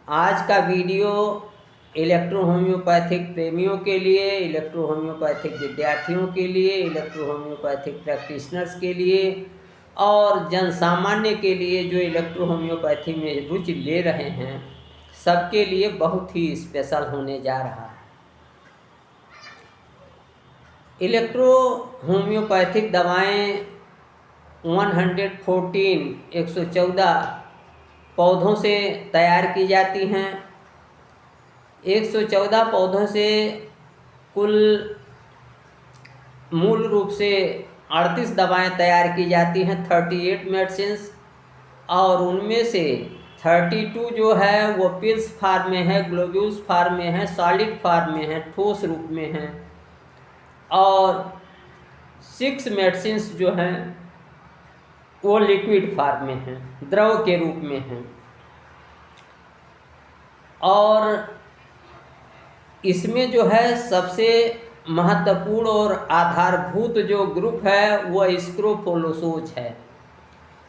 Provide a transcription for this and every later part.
आज का video electro homeopathic प्रेमियों के लिए, इलेक्ट्रो होम्योपैथिक विद्यार्थियों के लिए, इलेक्ट्रो होम्योपैथिक प्रैक्टिशनर्स के लिए और जन सामान्य के लिए जो इलेक्ट्रो होम्योपैथी में रुचि ले रहे हैं, सबके लिए बहुत ही स्पेशल होने जा रहा है। इलेक्ट्रो होम्योपैथिक दवाएं 114 पौधों से तैयार की जाती हैं। 114 पौधों से कुल मूल रूप से 38 दवाएं तैयार की जाती हैं, 38 मेडिसिन्स, और उनमें से 32 जो है वो पिल्स फार्म में है, ग्लोब्यूल्स फार्म में है, सॉलिड फार्म में है, ठोस रूप में है, और 6 मेडिसिन्स जो हैं वो लिक्विड फार्म में हैं, द्रव के रूप में हैं। और इसमें जो है सबसे महत्वपूर्ण और आधारभूत जो ग्रुप है वह स्क्रोफोलोसोज है।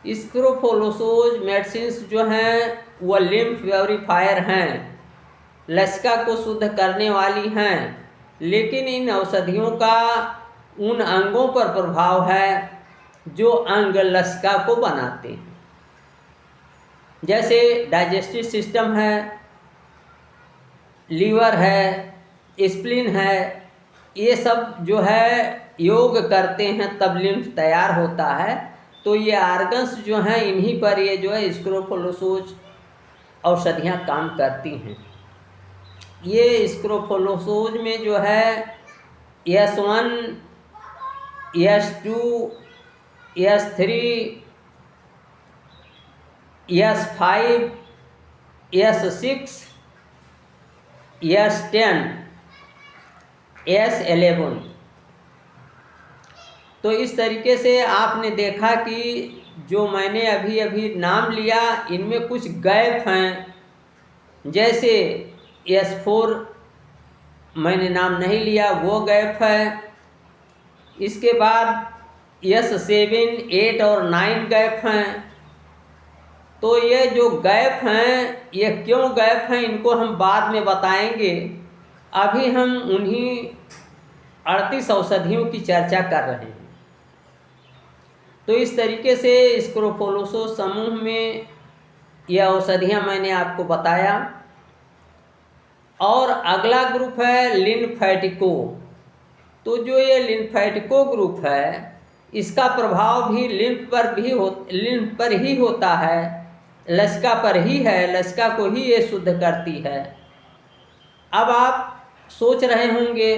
स्क्रोफोलोसोज मेडिसिन्स जो हैं वह लिम्फ प्योरीफायर हैं, लसिका को शुद्ध करने वाली हैं, लेकिन इन औषधियों का उन अंगों पर प्रभाव है जो अंग लसिका को बनाते हैं, जैसे डाइजेस्टिव सिस्टम है, लीवर है, स्प्लीन है। ये सब जो है योग करते हैं तब लिम्फ तैयार होता है। तो ये आर्गन्स जो हैं इन्हीं पर ये जो है स्क्रोफोलोसोज औषधियाँ काम करती हैं। ये स्क्रोफोलोसोज में जो है S1, S2, S3, S5, S6, S10, S11। तो इस तरीके से आपने देखा कि जो मैंने अभी अभी नाम लिया इनमें कुछ गैप हैं, जैसे S4 मैंने नाम नहीं लिया, वो गैप है। इसके बाद S7, 8 और 9 गैप हैं। तो ये जो गैप हैं ये क्यों गैप हैं इनको हम बाद में बताएंगे। अभी हम उन्हीं 38 औषधियों की चर्चा कर रहे हैं। तो इस तरीके से स्क्रोफोलोसोज समूह में यह औषधियाँ मैंने आपको बताया। और अगला ग्रुप है लिम्फेटिको। तो जो ये लिम्फेटिको ग्रुप है इसका प्रभाव भी लिम्फ पर ही होता है, लसिका पर ही है, लसिका को ही ये शुद्ध करती है। अब आप सोच रहे होंगे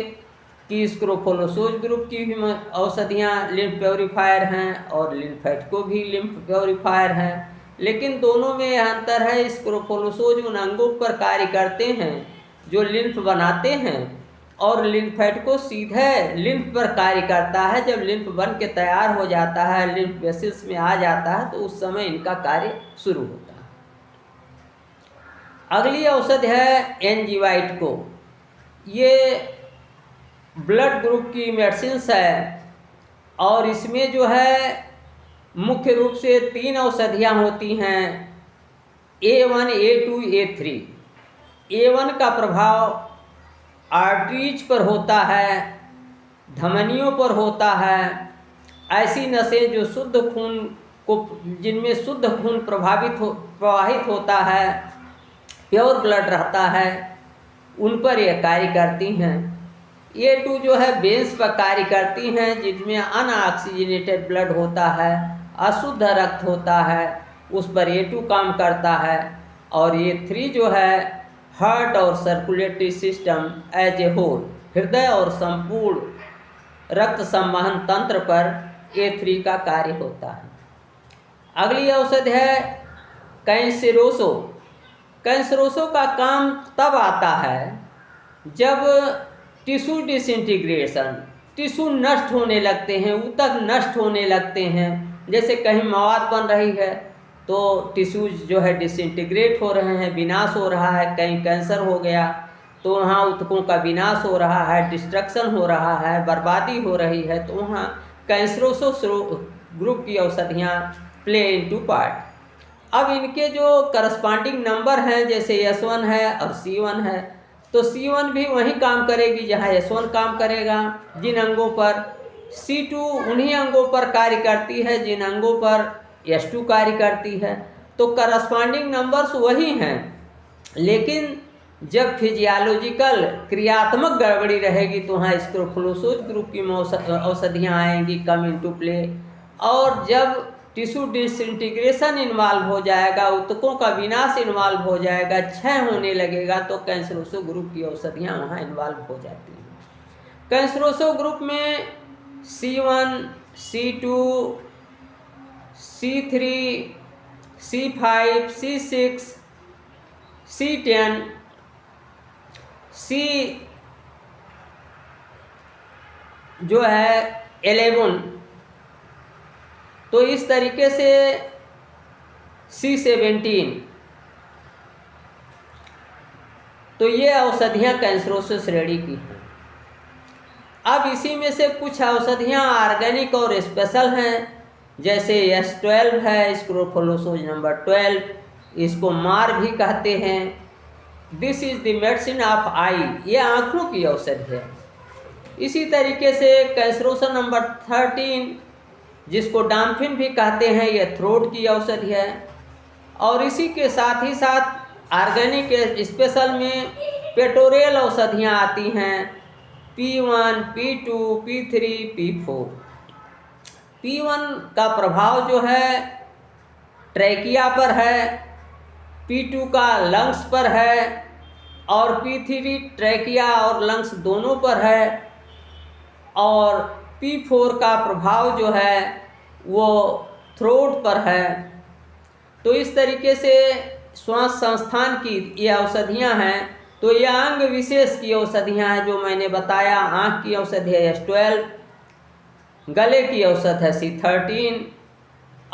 कि स्क्रोफोलोसोज ग्रुप की भी औषधियाँ लिम्फ प्योरीफायर हैं और लिम्फेटिको भी लिम्फ प्योरीफायर हैं, लेकिन दोनों में यह अंतर है, स्क्रोफोलोसोज उन अंगों पर कार्य करते हैं जो लिम्फ बनाते हैं और लिम्फेटिको सीधे लिम्फ पर कार्य करता है। जब लिम्फ बन के तैयार हो जाता है, लिम्फ वेसल्स में आ जाता है, तो उस समय इनका कार्य शुरू होता है। अगली औषधि है एंजीवाइटिको। ये ब्लड ग्रुप की मेडिसिन्स है और इसमें जो है मुख्य रूप से 3 औषधियाँ होती हैं, A1, A2, A3। A1 का प्रभाव आर्टरीज पर होता है, धमनियों पर होता है। ऐसी नसें जो शुद्ध खून को, जिनमें शुद्ध खून प्रवाहित होता है, प्योर ब्लड रहता है, उन पर यह कार्य करती हैं। A2 जो है वेन्स पर कार्य करती हैं, जिनमें अनऑक्सीजनेटेड ब्लड होता है, अशुद्ध रक्त होता है, उस पर A2 काम करता है। और A3 जो है हार्ट और circulatory system as a whole, हृदय और संपूर्ण रक्त संवहन तंत्र पर A3 का कार्य होता है। अगली औषधि है कैंसरोसो। कैंसरोसो का काम तब आता है जब टिश्यू डिसइंटीग्रेशन, टिश्यू नष्ट होने लगते हैं, ऊतक नष्ट होने लगते हैं। जैसे कहीं मवाद बन रही है तो टिश्यूज जो है डिसइंटीग्रेट हो रहे हैं, विनाश हो रहा है। कहीं कैंसर हो गया तो वहाँ ऊतकों का विनाश हो रहा है, डिस्ट्रक्शन हो रहा है, बर्बादी हो रही है। तो वहाँ कैंसरोसो ग्रुप की औषधियाँ प्ले इनटू पार्ट। अब इनके जो करस्पॉन्डिंग नंबर हैं, जैसे S1 है और C1 है, तो C1 भी वही काम करेगी जहाँ S1 काम करेगा जिन अंगों पर। C2 उन्हीं अंगों पर कार्य करती है जिन अंगों पर S2 कार्य करती है। तो करस्पॉन्डिंग नंबर्स वही हैं, लेकिन जब फिजियोलॉजिकल क्रियात्मक गड़बड़ी रहेगी तो वहाँ स्क्रोफलोसोज ग्रुप की औषधियाँ आएंगी कम इनटू प्ले। और जब टिश्यू डिसइंटीग्रेशन इन्वॉल्व हो जाएगा, ऊतकों का विनाश इन्वॉल्व हो जाएगा, क्षय होने लगेगा, तो कैंसरोसो ग्रुप की औषधियाँ वहाँ इन्वॉल्व हो जाती हैं। कैंसरोसो ग्रुप में C1, C2, C3, C5, C6, C10, C जो है 11, तो इस तरीके से C17, तो ये औषधियाँ कैंसरोसो श्रेणी की हैं। अब इसी में से कुछ औषधियाँ ऑर्गेनिक और स्पेशल हैं, जैसे S12 है, स्क्रोफलोसोज नंबर 12, इसको मार भी कहते हैं। This is the medicine of eye, ये आँखों की औषधि है। इसी तरीके से कैंसरोसो नंबर 13, जिसको डाम्फिन भी कहते हैं, ये थ्रोट की औषधि है। और इसी के साथ ही साथ ऑर्गेनिक स्पेशल में पेटोरियल औषधियाँ आती हैं, P1, P2, P3, P4। P1 का प्रभाव जो है ट्रैकिया पर है, P2 का लंग्स पर है, और P3 ट्रैकिया और लंग्स दोनों पर है, और P4 का प्रभाव जो है वो थ्रोट पर है। तो इस तरीके से श्वास संस्थान की ये औषधियाँ हैं। तो ये अंग विशेष की औषधियाँ हैं जो मैंने बताया। आँख की औषधि है S12, गले की औषध है C13,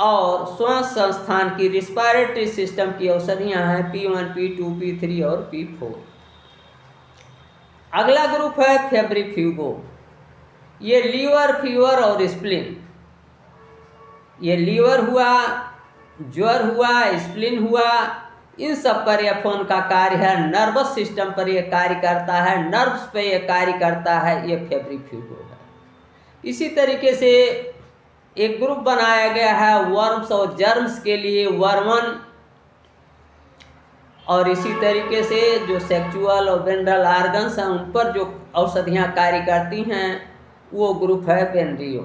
और श्वास संस्थान की रिस्पायरेटरी सिस्टम की औषधियाँ हैं P1, P2, P3 और P4। अगला ग्रुप है फेब्रिफ्यूगो। ये लीवर, फीवर और स्प्लिन, ये लीवर हुआ, ज्वर हुआ, स्प्लिन हुआ, इन सब पर यह फोन का कार्य है। नर्वस सिस्टम पर यह कार्य करता है, नर्व्स पे यह कार्य करता है, ये फेब्रिफ्यूगो है। इसी तरीके से एक ग्रुप बनाया गया है वर्म्स और जर्म्स के लिए, वर्मन। और इसी तरीके से जो सेक्सुअल और वेनरल ऑर्गन्स हैं उन पर जो औषधियाँ कार्य करती हैं वो ग्रुप है बेनरियो।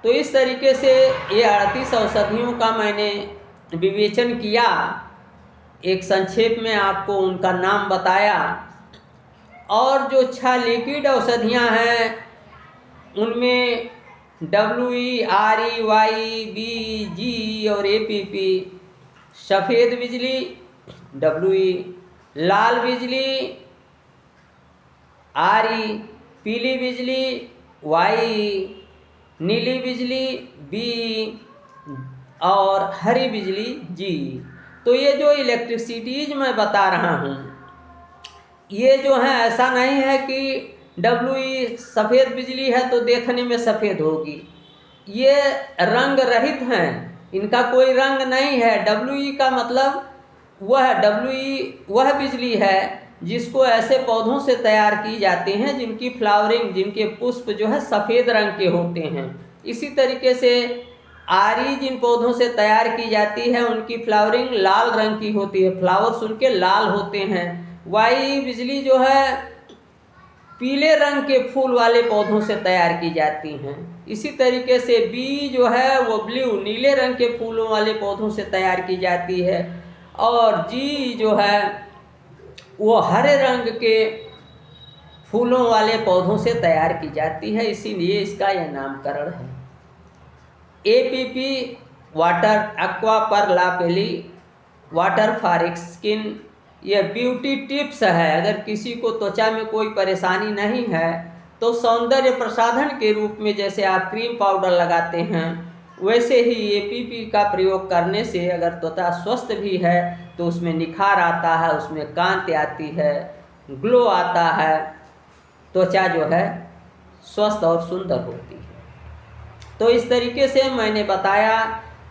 तो इस तरीके से ये 38 औषधियों का मैंने विवेचन किया, एक संक्षेप में आपको उनका नाम बताया। और जो 6 लिक्विड औषधियाँ हैं उनमें WE, RE, YE, BG और APP, सफ़ेद बिजली WE, लाल बिजली RE, पीली बिजली YE, नीली बिजली BE और हरी बिजली GE। तो ये जो इलेक्ट्रिसिटीज मैं बता रहा हूँ, ये जो है ऐसा नहीं है कि WE सफ़ेद बिजली है तो देखने में सफ़ेद होगी, ये रंग रहित हैं, इनका कोई रंग नहीं है। WE का मतलब WE वह बिजली है जिसको ऐसे पौधों से तैयार की जाती हैं जिनकी फ्लावरिंग, जिनके पुष्प जो है सफ़ेद रंग के होते हैं। इसी तरीके से RE जिन पौधों से तैयार की जाती है उनकी फ्लावरिंग लाल रंग की होती है, फ्लावर्स उनके लाल होते हैं। YE बिजली जो है पीले रंग के फूल वाले पौधों से तैयार की जाती हैं। इसी तरीके से BE जो है वो ब्लू, नीले रंग के फूलों वाले पौधों से तैयार की जाती है, और GE जो है वो हरे रंग के फूलों वाले पौधों से तैयार की जाती है, इसीलिए इसका यह नामकरण है। APP वाटर, एक्वा पर ला पेली, वाटर फॉर स्किन, यह ब्यूटी टिप्स है। अगर किसी को त्वचा में कोई परेशानी नहीं है तो सौंदर्य प्रसाधन के रूप में जैसे आप क्रीम पाउडर लगाते हैं वैसे ही APP का प्रयोग करने से अगर त्वचा स्वस्थ भी है तो उसमें निखार आता है, उसमें कांति आती है, ग्लो आता है, त्वचा जो है स्वस्थ और सुंदर होती है। तो इस तरीके से मैंने बताया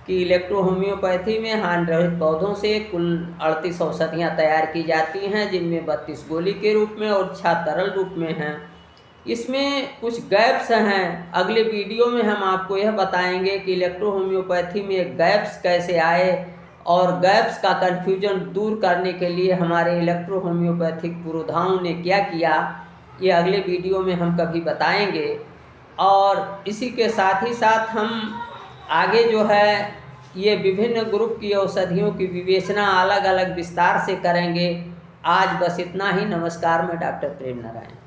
कि इलेक्ट्रो होम्योपैथी में हानिरहित पौधों से कुल 38 औषधियाँ तैयार की जाती हैं, जिनमें 32 गोली के रूप में और 6 तरल रूप में हैं। इसमें कुछ गैप्स हैं। अगले वीडियो में हम आपको यह बताएंगे कि इलेक्ट्रो होम्योपैथी में गैप्स कैसे आए और गैप्स का कन्फ्यूजन दूर करने के लिए हमारे इलेक्ट्रो होम्योपैथिक पुरोधाओं ने क्या किया, ये अगले वीडियो में हम कभी बताएंगे। और इसी के साथ ही साथ हम आगे जो है ये विभिन्न ग्रुप की औषधियों की विवेचना अलग अलग विस्तार से करेंगे। आज बस इतना ही। नमस्कार, मैं डॉक्टर प्रेम नारायण।